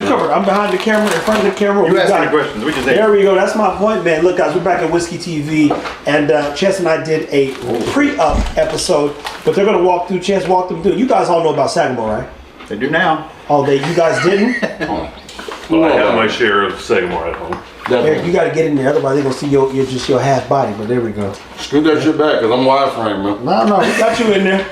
covered. I'm behind the camera, in front of the camera. You asked any questions. We just there we go. That's my point, man. Look, guys, we're back at Whiskey TV, and Chance and I did a pre-up episode, but they're gonna walk through. Chance walked them through. You guys all know about Sagamore, right? They do now. Oh, you guys didn't? Well, I have my share of Sagamore at home. Eric, you got to get in there, otherwise they're gonna see your half body. But there we go. Scoot that shit back, cause I'm wireframe, man. No, we got you in there.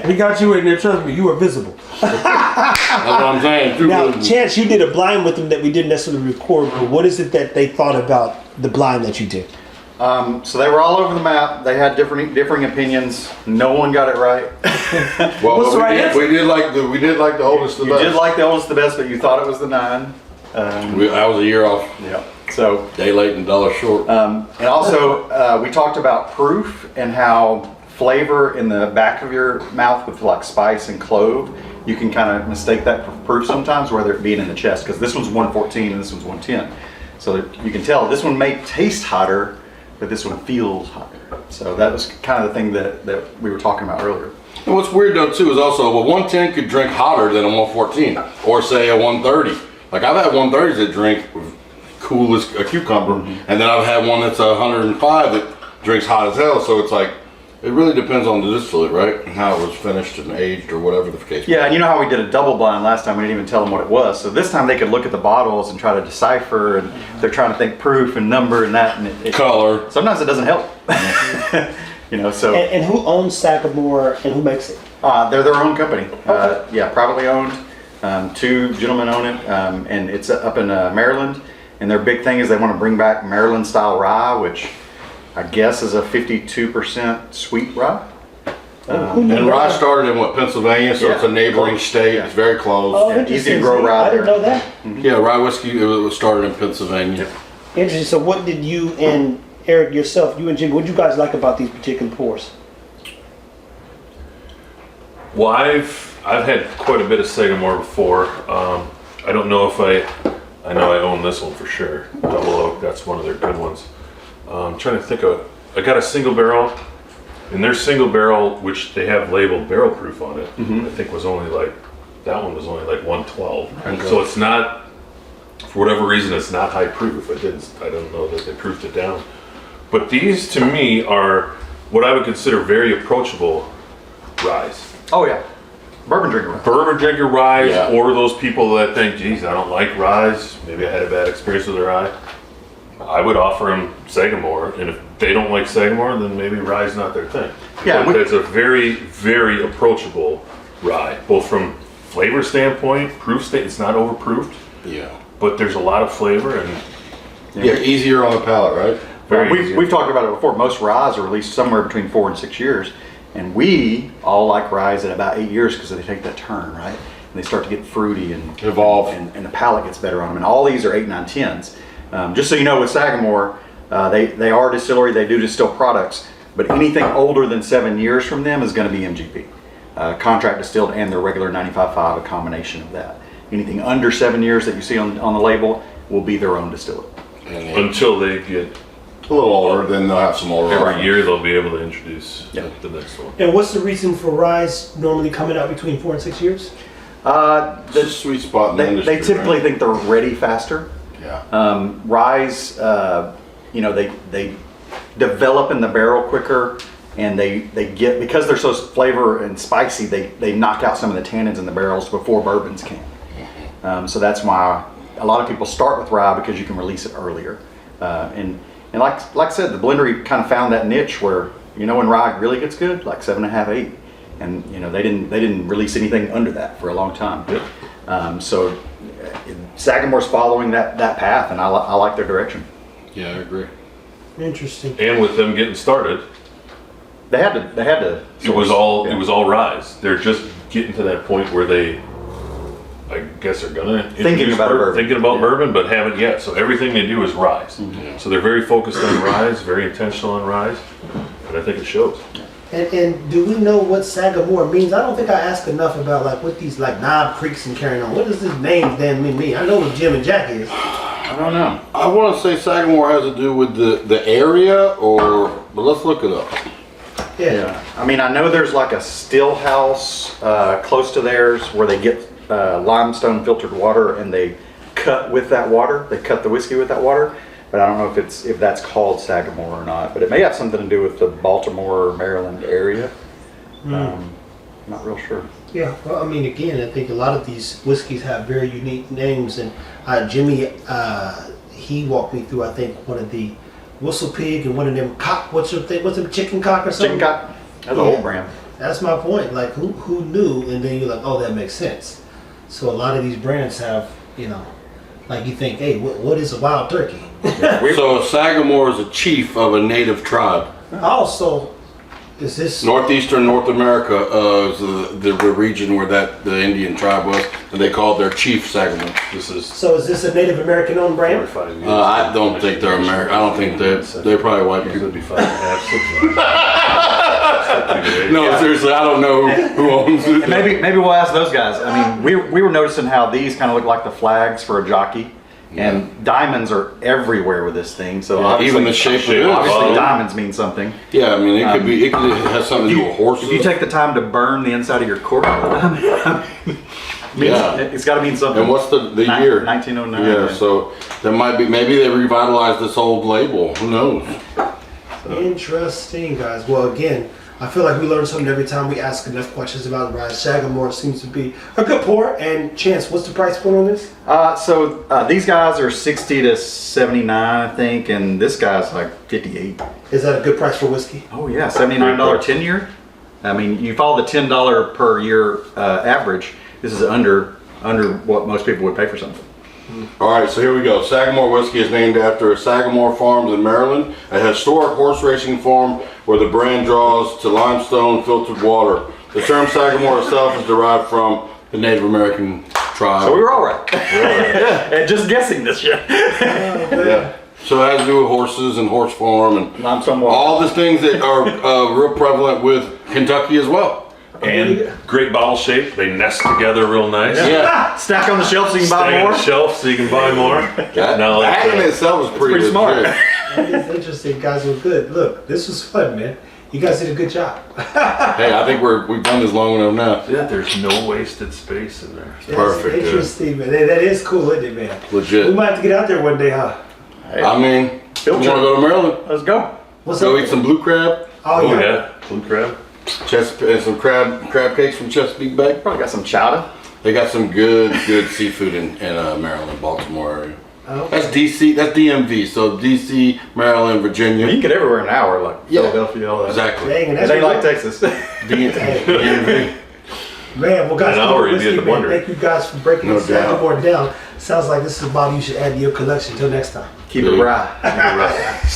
We got you in there. Trust me, you are visible. That's what I'm saying. Now, Chance, you did a blind with them that we didn't necessarily record. But what is it that they thought about the blind that you did? So they were all over the map. They had differing opinions. No one got it right. Well, What's the right answer? we did like the oldest, the You best. did like the oldest, the best, but you thought it was the 9. I was a year off. Yeah. So Day late and dollar short. and also we talked about proof and how flavor in the back of your mouth with like spice and clove, you can kind of mistake that for proof sometimes, whether it being in the chest, because this one's 114 and this one's 110. So that you can tell this one may taste hotter, but this one feels hotter. So that was kind of the thing that we were talking about earlier. And what's weird though too is also a 110 could drink hotter than a 114, or say a 130. Like I've had 130s that drink cool as a cucumber, and then I've had one that's 105 that drinks hot as hell. So it's like, it really depends on the distillate, right? And how it was finished and aged or whatever the case. Yeah, and you know how we did a double blind last time, we didn't even tell them what it was. So this time they could look at the bottles and try to decipher, and they're trying to think proof and number and that. And Color. Sometimes it doesn't help. You know, so. And who owns Sagamore and who makes it? They're their own company. Yeah, privately owned. 2 gentlemen own it, and it's up in Maryland. And their big thing is they want to bring back Maryland style rye, which I guess is a 52% sweet rye. And rye started in Pennsylvania, so it's a neighboring state. Yeah. It's very close. Oh, Yeah, easy to grow rye I didn't there. know that. Yeah, rye whiskey, it was started in Pennsylvania. Interesting. So what did you and Eric yourself, you and Jimmy, what did you guys like about these particular pours? Well, I've had quite a bit of Sagamore before. I don't know if I know I own this one for sure. Double Oak, that's one of their good ones. I'm trying to think of, I got a single barrel, and their single barrel, which they have labeled barrel proof on it, I think was only like, that one was only like 112. Okay. So it's not, for whatever reason, it's not high proof. I don't know that they proofed it down. But these to me are what I would consider very approachable ryes. Oh yeah, bourbon drinker rye. Bourbon drinker ryes, Yeah. or those people that think, geez, I don't like ryes, maybe I had a bad experience with a rye. I would offer them Sagamore, and if they don't like Sagamore, then maybe rye's not their thing. Yeah, But it's a very, very approachable rye, both from flavor standpoint, it's not overproofed, Yeah. but there's a lot of flavor and Yeah, easier on the palate, right? We've talked about it before. Most ryes are released somewhere between 4 and 6 years, and we all like ryes at about 8 years because they take that turn, right? And they start to get fruity and Evolve. and the palate gets better on them. And all these are 8, 9, 10s. Just so you know, with Sagamore, they are a distillery. They do distill products, but anything older than 7 years from them is going to be MGP, contract distilled, and their regular 95.5, a combination of that. Anything under 7 years that you see on the label will be their own distillate. until they get A little older, then they'll have some more. every year they'll be able to introduce Yeah. the next one. And what's the reason for ryes normally coming out between 4 and 6 years? It's a sweet spot in the industry. They typically right? think they're ready faster. Yeah. Ryes, they develop in the barrel quicker, and they get, because they're so flavor and spicy, they knock out some of the tannins in the barrels before bourbons can. So that's why a lot of people start with rye, because you can release it earlier. And like I said, the blendery kind of found that niche where, when rye really gets good, like 7.5, 8. And they didn't release anything under that for a long time. Yep. So Sagamore's following that path, and I like their direction. Yeah, I agree. Interesting. And with them getting started, They had to. it was all rise. They're just getting to that point where they, I guess, are gonna Thinking about bourbon, but haven't yet. So everything they do is rise. Mm-hmm. So they're very focused on rise, very intentional on rise, and I think it shows. And do we know what Sagamore means? I don't think I asked enough about what these Knob Creeks and carrying on. What does this name then mean? I know what Jim and Jack is. I don't know. I want to say Sagamore has to do with the area, but let's look it up. Yeah. I mean, I know there's like a still house close to theirs where they get limestone filtered water, and they cut with that water. They cut the whiskey with that water. But I don't know if that's called Sagamore or not. But it may have something to do with the Baltimore, Maryland area. Not real sure. Yeah, well, I mean, again, I think a lot of these whiskeys have very unique names, and Jimmy, he walked me through, I think, one of the Whistle Pig and one of them cock. What's them chicken cock or something? Chicken cock. That's an old brand. That's my point. Like, who knew? And then you're like, oh, that makes sense. So a lot of these brands have, like you think, hey, what is a wild turkey? So Sagamore is a chief of a native tribe. Also, is this Northeastern North America is the region where the Indian tribe was, and they called their chief Sagamore. This is So is this a Native American owned brand? 45 years. I don't think they're American. I don't think they're probably white It people. would be 5.5, 6. No, seriously, I don't know who owns it. And maybe we'll ask those guys. I mean, we were noticing how these kind of look like the flags for a jockey, and diamonds are everywhere with this thing. So Yeah, obviously, even the shape of it. obviously diamonds mean something. Yeah, I mean, it could have something to do with horses. If you take the time to burn the inside of your cork, it's got to mean something. And what's the year? 1909. Yeah, so there might be, maybe they revitalized this old label. Who knows? Interesting, guys. Well, again, I feel like we learn something every time we ask enough questions about the rye. Sagamore seems to be a good pour. And Chance, what's the price point on this? So these guys are 60 to 79, I think, and this guy's like 58. Is that a good price for whiskey? Oh yeah, $79 10-year. I mean, you follow the $10 per year average. This is under what most people would pay for something. All right, so here we go. Sagamore whiskey is named after Sagamore Farms in Maryland, a historic horse racing farm where the brand draws to limestone filtered water. The term Sagamore itself is derived from the Native American tribe. So we were all right. Yeah, and just guessing this shit. Yeah. So it has to do with horses and horse farm and Limestone water. all the things that are real prevalent with Kentucky as well. And great bottle shape. They nest together real nice. Yeah. Stack on the shelf so you can Stay buy on more. the shelf so you can buy more. Now, That in itself is pretty pretty smart. legit. That is interesting, guys. Well, good. Look, this was fun, man. You guys did a good job. Hey, I think we've done this long enough now. yeah, there's no wasted space in there. That's Perfect, yeah. interesting, man. That is cool, isn't it, man? Legit. We might have to get out there one day, huh? I mean, you want to go to Maryland? Let's go. What's Go up? eat some blue crab, Oh, Oh yeah. yeah, blue crab. and some crab cakes from Chesapeake Bay. Probably got some chowder. They got some good seafood in Maryland, Baltimore area. Oh. That's DC, that's DMV, so DC, Maryland, Virginia. You can get everywhere in an hour, like Yeah. Philadelphia, all that. Exactly. Dang, and It that's ain't what- like Texas. DMV. Man, well, guys, An come hour, on, you'd be at whiskey, the man. wonder. Thank you guys for breaking No this doubt. Sagamore down. Sounds like this is a bottle you should add to your collection. Until next time. Keep it Yeah. right. Right.